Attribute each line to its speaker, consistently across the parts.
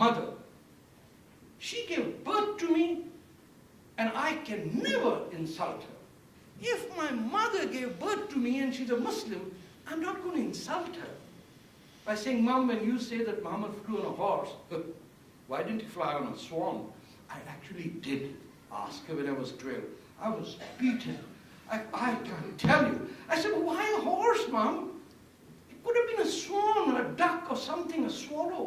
Speaker 1: Mother, she gave birth to me and I can never insult her. If my mother gave birth to me and she's a Muslim, I'm not going to insult her by saying, Mom, when you say that Muhammad flew on a horse, why didn't he fly on a swan? I actually did ask her when I was 12. I was beaten. I can't tell you. I said, why a horse, Mom? It could have been a swan or a duck or something, a swallow.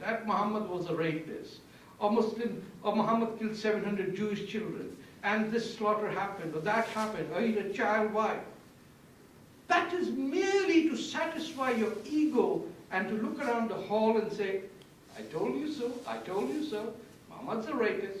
Speaker 1: That Muhammad was a rapist, or Muhammad killed 700 Jewish children, and this slaughter happened, or that happened, or he's a child wife. That is merely to satisfy your ego and to look around the hall and say, I told you so, I told you so, Muhammad's a rapist.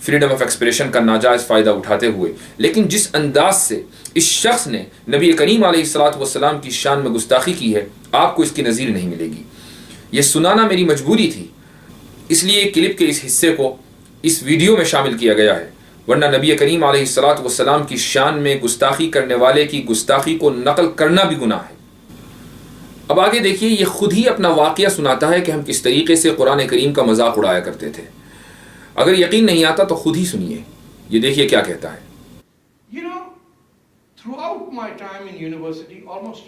Speaker 2: Freedom of expression کا ناجائز فائدہ اٹھاتے ہوئے، لیکن جس انداز سے اس شخص نے نبی کریم علیہ الصلاۃ والسلام کی شان میں گستاخی کی ہے، آپ کو اس کی نظیر نہیں ملے گی۔ یہ سنانا میری مجبوری تھی، اس لیے کلپ کے اس حصے کو اس ویڈیو میں شامل کیا گیا ہے، ورنہ نبی کریم علیہ الصلاۃ والسلام کی شان میں گستاخی کرنے والے کی گستاخی کو نقل کرنا بھی گناہ ہے۔ اب آگے دیکھیے، یہ خود ہی اپنا واقعہ سناتا ہے کہ ہم کس طریقے سے قرآن کریم کا مذاق اڑایا کرتے تھے۔ اگر یقین نہیں آتا تو خود ہی سنیے، یہ دیکھیے کیا کہتا ہے۔
Speaker 1: You know, throughout my time in university, almost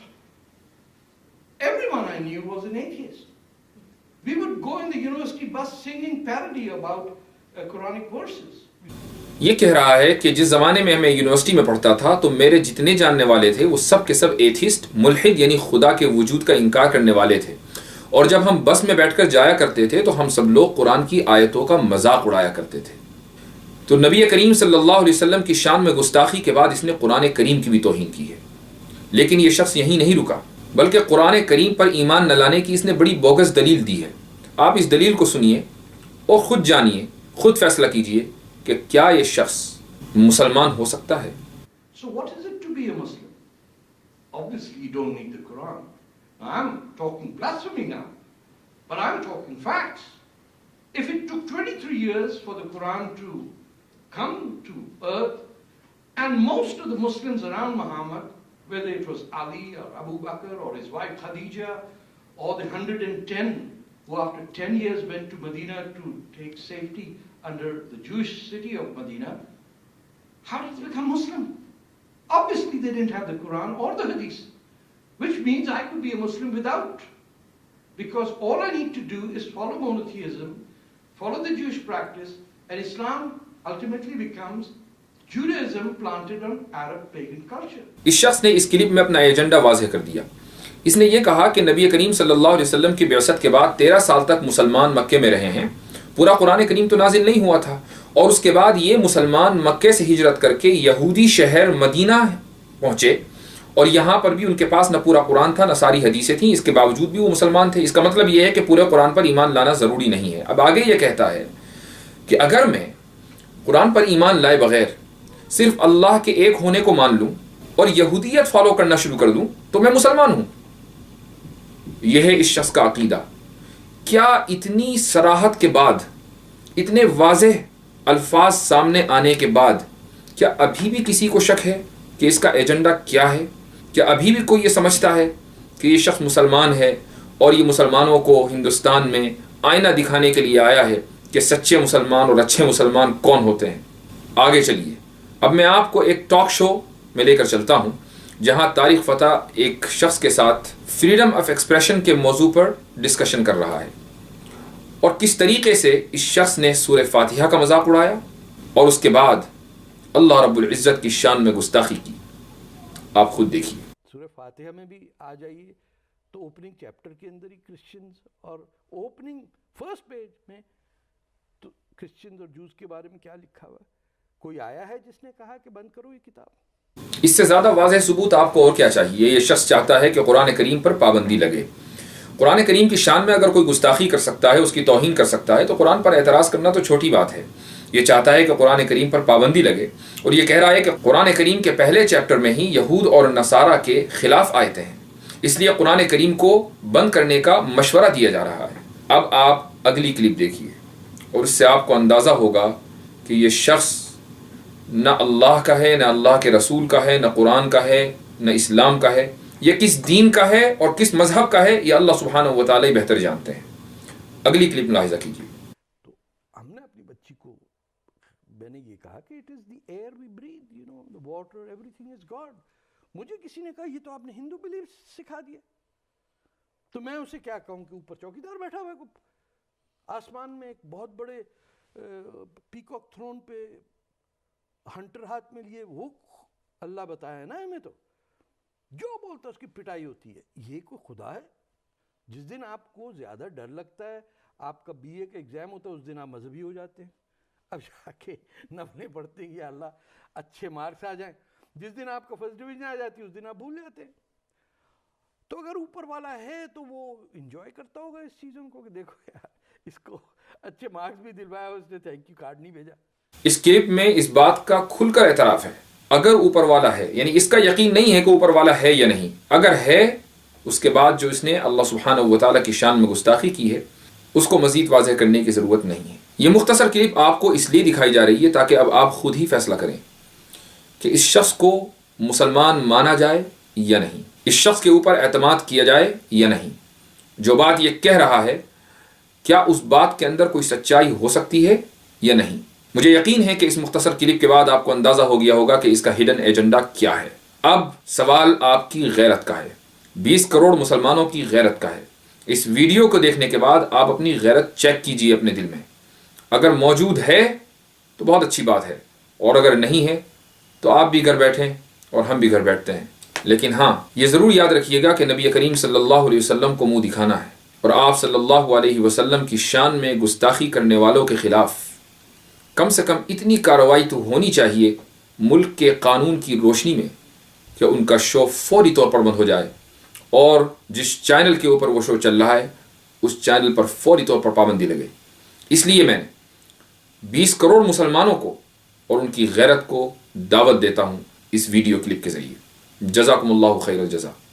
Speaker 1: everyone I knew was an atheist. We would go in the university bus singing parody about Quranic verses.
Speaker 2: یہ کہہ رہا ہے کہ جس زمانے میں میں یونیورسٹی میں پڑھتا تھا تو میرے جتنے جاننے والے تھے وہ سب کے سب ایتھیسٹ، ملحد یعنی خدا کے وجود کا انکار کرنے والے تھے، اور جب ہم بس میں بیٹھ کر جایا کرتے تھے تو ہم سب لوگ قرآن کی آیتوں کا مذاق اڑایا کرتے تھے۔ تو نبی کریم صلی اللہ علیہ وسلم کی شان میں گستاخی کے بعد اس نے قرآن کریم کی بھی توہین کی ہے۔ لیکن یہ شخص یہیں نہیں رکا، بلکہ قرآن کریم پر ایمان نہ لانے کی اس نے بڑی بوگس دلیل دی ہے۔ آپ اس دلیل کو سنیے اور خود جانیے، خود فیصلہ کیجئے کہ کیا یہ شخص مسلمان ہو سکتا ہے۔
Speaker 1: So what is it to be a Muslim? Obviously you don't need the Quran. I'm talking blasphemy now, but I'm talking facts. If it took 23 years for the Quran to come to earth, and most of the Muslims around Muhammad, whether it was Ali or Abu Bakr or his wife Khadija, or the 110 who after 10 years went to Medina to take safety under the Jewish city of Medina, how did they become Muslim? Obviously they didn't have the Quran or the Hadith, which means I could be a Muslim without, because all I need to do is follow monotheism, follow the Jewish practice, and Islam ultimately becomes Judaism planted on Arab pagan culture.
Speaker 2: اس شخص نے اس clip میں اپنا agenda واضح کر دیا۔ اس نے یہ کہا کہ نبی کریم صلی اللہ علیہ وسلم کی بعثت کے بعد 13 سال تک مسلمان مکے میں رہے ہیں، پورا قرآن کریم تو نازل نہیں ہوا تھا، اور اس کے بعد یہ مسلمان مکے سے ہجرت کر کے یہودی شہر مدینہ پہنچے، اور یہاں پر بھی ان کے پاس نہ پورا قرآن تھا نہ ساری حدیثیں تھیں، اس کے باوجود بھی وہ مسلمان تھے۔ اس کا مطلب یہ ہے کہ پورے قرآن پر ایمان لانا ضروری نہیں ہے۔ اب آگے یہ کہتا ہے کہ اگر میں قرآن پر ایمان لائے بغیر صرف اللہ کے ایک ہونے کو مان لوں اور یہودیت فالو کرنا شروع کر دوں تو میں مسلمان ہوں۔ یہ ہے اس شخص کا عقیدہ۔ کیا اتنی صراحت کے بعد، اتنے واضح الفاظ سامنے آنے کے بعد، کیا ابھی بھی کسی کو شک ہے کہ اس کا ایجنڈا کیا ہے؟ کیا ابھی بھی کوئی یہ سمجھتا ہے کہ یہ شخص مسلمان ہے اور یہ مسلمانوں کو ہندوستان میں آئینہ دکھانے کے لیے آیا ہے کہ سچے مسلمان اور اچھے مسلمان کون ہوتے ہیں؟ آگے چلیے، اب میں آپ کو ایک ٹاک شو میں لے کر چلتا ہوں جہاں طارق فتح ایک شخص کے ساتھ فریڈم آف ایکسپریشن کے موضوع پر ڈسکشن کر رہا ہے، اور کس طریقے سے اس شخص نے سورہ فاتحہ کا مذاق اڑایا اور اس کے بعد اللہ رب العزت کی شان میں گستاخی کی۔ آپ خود دیکھیے۔
Speaker 3: سورہ فاتحہ میں بھی آ جائیے تو اوپننگ چیپٹر کے اندر ہی کرسچنز، اور اوپننگ فرسٹ پیج میں تو کرسچنز اور جوز کے بارے میں کیا لکھا ہوا ہے؟ کوئی آیا ہے جس نے کہا کہ بند کرو یہ کتاب؟
Speaker 2: اس سے زیادہ واضح ثبوت آپ کو اور کیا چاہیے؟ یہ شخص چاہتا ہے کہ قرآن کریم پر پابندی لگے۔ قرآن کریم کی شان میں اگر کوئی گستاخی کر سکتا ہے، اس کی توہین کر سکتا ہے، تو قرآن پر اعتراض کرنا تو چھوٹی بات ہے۔ یہ چاہتا ہے کہ قرآن کریم پر پابندی لگے، اور یہ کہہ رہا ہے کہ قرآن کریم کے پہلے چیپٹر میں ہی یہود اور نصارہ کے خلاف آیتیں ہیں، اس لیے قرآن کریم کو بند کرنے کا مشورہ دیا جا رہا ہے۔ اب آپ اگلی کلپ دیکھیے اور اس سے آپ کو اندازہ ہوگا کہ یہ شخص نہ اللہ کا ہے، نہ اللہ کے رسول کا ہے، نہ قرآن کا ہے، نہ اسلام کا ہے، یہ کس دین کا ہے اور کس مذہب کا ہے یہ اللہ سبحانہ و تعالی بہتر جانتے ہیں۔ اگلی کلپ ملاحظہ کیجیے۔
Speaker 3: تو ہم نے اپنی بچی کو، میں نے یہ کہا کہ it is the air we breathe, you know, the water, everything is God. مجھے کسی نے کہا یہ تو آپ نے ہندو بلیف سکھا دیا، تو میں اسے کیا کہوں کہ اوپر چوکیدار بیٹھا ہوا ہے آسمان میں ایک بہت بڑے پیکاک تھرون پہ، ہنٹر ہاتھ میں لیے، وہ اللہ بتایا ہے نا ہمیں، تو جو بولتا اس کی پٹائی ہوتی ہے۔ یہ کوئی خدا ہے؟ جس دن آپ کو زیادہ ڈر لگتا ہے، آپ کا BA کا ایگزام ہوتا ہے، اس دن آپ مذہبی ہو جاتے ہیں، اب جا کے نفلیں پڑھتے ہیں کہ اللہ اچھے مارکس آ جائیں۔ جس دن آپ کا فرسٹ ڈویژن آ جاتی ہے اس دن آپ بھول جاتے ہیں۔ تو اگر اوپر والا ہے تو وہ انجوائے کرتا ہوگا اس چیزوں کو کہ دیکھو یار اس کو اچھے مارکس بھی دلوایا، اس نے تھینک یو کارڈ نہیں بھیجا۔
Speaker 2: اس کلپ میں اس بات کا کھل کر اعتراف ہے، اگر اوپر والا ہے، یعنی اس کا یقین نہیں ہے کہ اوپر والا ہے یا نہیں، اگر ہے اس کے بعد جو اس نے اللہ سبحانہ وتعالیٰ کی شان میں گستاخی کی ہے اس کو مزید واضح کرنے کی ضرورت نہیں ہے۔ یہ مختصر کلپ آپ کو اس لیے دکھائی جا رہی ہے تاکہ اب آپ خود ہی فیصلہ کریں کہ اس شخص کو مسلمان مانا جائے یا نہیں، اس شخص کے اوپر اعتماد کیا جائے یا نہیں۔ جو بات یہ کہہ رہا ہے کیا اس بات کے اندر کوئی سچائی ہو سکتی ہے یا نہیں؟ مجھے یقین ہے کہ اس مختصر کلپ کے بعد آپ کو اندازہ ہو گیا ہوگا کہ اس کا ہڈن ایجنڈا کیا ہے۔ اب سوال آپ کی غیرت کا ہے، 20 کروڑ مسلمانوں کی غیرت کا ہے۔ اس ویڈیو کو دیکھنے کے بعد آپ اپنی غیرت چیک کیجئے اپنے دل میں، اگر موجود ہے تو بہت اچھی بات ہے، اور اگر نہیں ہے تو آپ بھی گھر بیٹھیں اور ہم بھی گھر بیٹھتے ہیں۔ لیکن ہاں یہ ضرور یاد رکھیے گا کہ نبی کریم صلی اللہ علیہ وسلم کو منہ دکھانا ہے، اور آپ صلی اللہ علیہ وسلم کی شان میں گستاخی کرنے والوں کے خلاف کم سے کم اتنی کارروائی تو ہونی چاہیے ملک کے قانون کی روشنی میں کہ ان کا شو فوری طور پر بند ہو جائے، اور جس چینل کے اوپر وہ شو چل رہا ہے اس چینل پر فوری طور پر پابندی لگے۔ اس لیے میں 20 کروڑ مسلمانوں کو اور ان کی غیرت کو دعوت دیتا ہوں اس ویڈیو کلپ کے ذریعے۔ جزاکم اللہ خیر الجزا۔